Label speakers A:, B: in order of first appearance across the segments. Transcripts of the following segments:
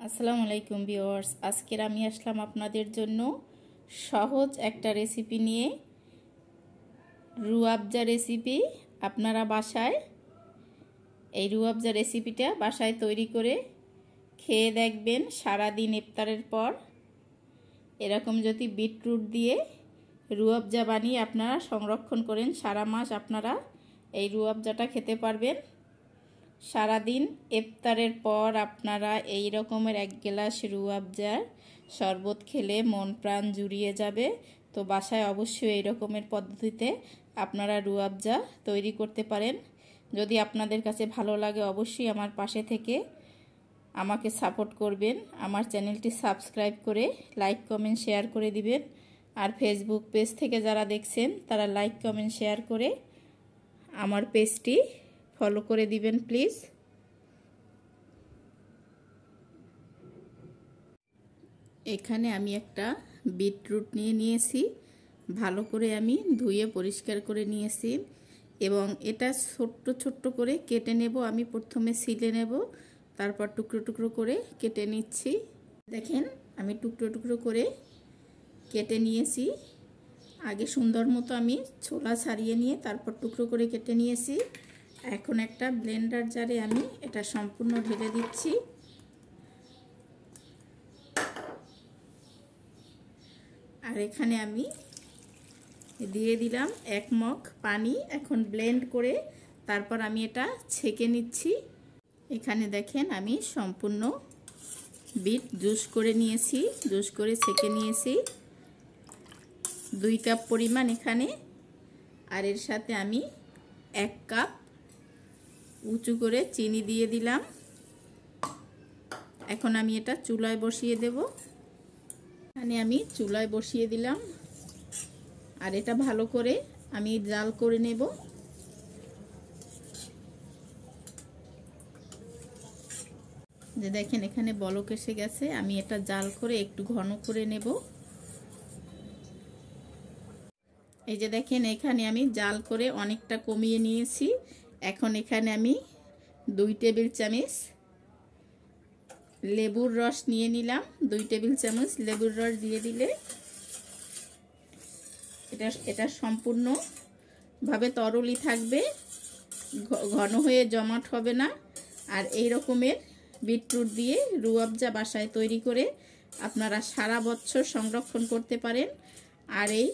A: আসসালামু আলাইকুম ভিউয়ার্স, আজকের আমি আসলাম আপনাদের জন্য সহজ একটা রেসিপি নিয়ে। রুয়াবজা রেসিপি। আপনারা বাসায় এই রুয়াবজা রেসিপিটা বাসায় তৈরি করে খেয়ে দেখবেন। সারাদিন ইফতারের পর এরকম যদি বিটরুট দিয়ে রুয়াবজা বানিয়ে আপনারা সংরক্ষণ করেন, সারা মাস আপনারা এই রুয়াবজাটা খেতে পারবেন। সারাদিন ইফতারের পর আপনারা এই রকমের এক গ্লাস রুয়াবজার শরবত খেলে মন প্রাণ জুড়িয়ে যাবে। তো বাসায় অবশ্যই এই রকমের পদ্ধতিতে আপনারা রুয়াবজা তৈরি করতে পারেন। যদি আপনাদের কাছে ভালো লাগে অবশ্যই আমার পাশে থেকে আমাকে সাপোর্ট করবেন। আমার চ্যানেলটি সাবস্ক্রাইব করে লাইক কমেন্ট শেয়ার করে দিবেন। আর ফেসবুক পেজ থেকে যারা দেখছেন তারা লাইক কমেন্ট শেয়ার করে আমার পেজটি ফলো করে দিবেন প্লিজ। এখানে আমি একটা বিটরুট নিয়েছি, ভালো করে আমি ধুয়ে পরিষ্কার করে নিয়েছি এবং এটা ছোট্ট ছোট্ট করে কেটে নেব। আমি প্রথমে ছিলে নেব, তারপর টুকরো টুকরো করে কেটে নিচ্ছি। দেখেন আমি টুকরো টুকরো করে কেটে নিয়েছি। আগে সুন্দর মতো আমি ছোলা ছাড়িয়ে নিয়ে তারপর টুকরো করে কেটে নিয়েছি। এখন একটা ব্লেন্ডার জারে আমি এটা সম্পূর্ণ ঢেলে দিচ্ছি। আর এখানে আমি দিয়ে দিলাম 1 মগ পানি। এখন ব্লেন্ড করে তারপর আমি এটা ছেঁকে নিচ্ছি। এখানে দেখেন আমি সম্পূর্ণ বিট জুস করে নিয়েছি, জুস করে ছেঁকে নিয়েছি। 2 কাপ পরিমাণ এখানে। আর এর সাথে আমি 1 কাপ উঁচু করে চিনি দিয়ে দিলাম। এখন আমি এটা চুলায় বসিয়ে দেব। এখানে আমি চুলায় বসিয়ে দিলাম আর এটা ভালো করে আমি জাল করে নেব। যে দেখেন এখানে বলক এসে গেছে, আমি এটা জাল করে একটু ঘন করে নেব। এই যে দেখেন এখানে আমি জাল করে অনেকটা কমিয়ে নিয়েছি। এখন এখানে আমি 2 টেবিল চামচ লেবুর রস নিয়ে নিলাম। 2 টেবিল চামচ লেবুর রস দিয়ে দিলে এটা সম্পূর্ণভাবে তরলই থাকবে, ঘন হয়ে জমাট হবে না। আর এই রকমের বিটরুট দিয়ে রুয়াবজা বাসায় তৈরি করে আপনারা সারা বছর সংরক্ষণ করতে পারেন। আর এই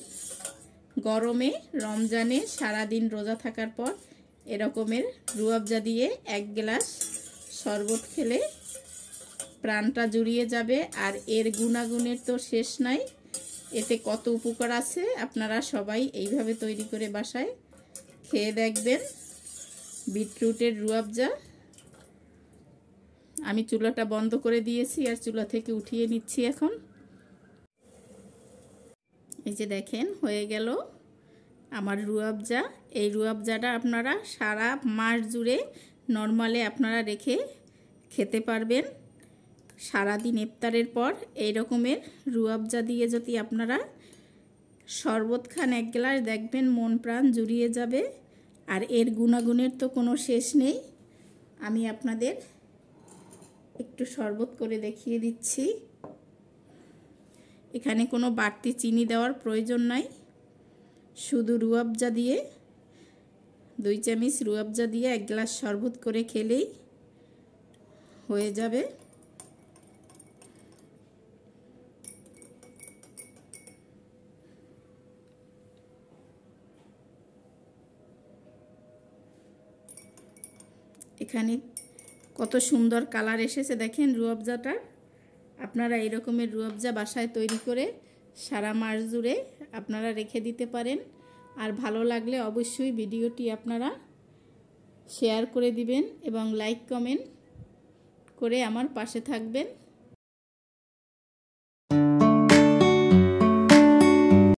A: গরমে রমজানে সারাদিন রোজা থাকার পর এরকমের রুয়াবজা দিয়ে 1 গ্লাস শরবত খেলে প্রাণটা জুড়িয়ে যাবে। আর এর গুণাগুণের তো শেষ নাই, এতে কত উপকার আছে। আপনারা সবাই এইভাবে তৈরি করে বাসায় খেয়ে দেখবেন বিটরুটের রুয়াবজা। আমি চুলাটা বন্ধ করে দিয়েছি আর চুলা থেকে উঠিয়ে নিচ্ছি এখন। এই যে দেখেন হয়ে গেল আমার রুয়াবজা। এই রুয়াবজাটা আপনারা সারা মাস জুড়ে নরমালে আপনারা রেখে খেতে পারবেন। সারাদিন ইফতারের পর এই রকমের রুয়াবজা দিয়ে যদি আপনারা শরবত খান 1 গ্লাস, দেখবেন মন প্রাণ জুড়িয়ে যাবে। আর এর গুণাগুণের তো কোনো শেষ নেই। আমি আপনাদের একটু শরবত করে দেখিয়ে দিচ্ছি। এখানে কোনো বাড়তি চিনি দেওয়ার প্রয়োজন নাই, শুধু রুয়াবজা দিয়ে 2 চামচ রুয়াবজা দিয়ে 1 গ্লাস শরবত করে খেলেই হয়ে যাবে। এখানে কত সুন্দর কালার এসেছে দেখেন রুয়াবজাটা। আপনারা এই রকমের রুয়াবজা বাসায় তৈরি করে সারা মাস জুড়ে আপনারা রেখে দিতে পারেন। আর ভালো লাগলে অবশ্যই ভিডিওটি আপনারা শেয়ার করে দিবেন এবং লাইক কমেন্ট করে আমার পাশে থাকবেন।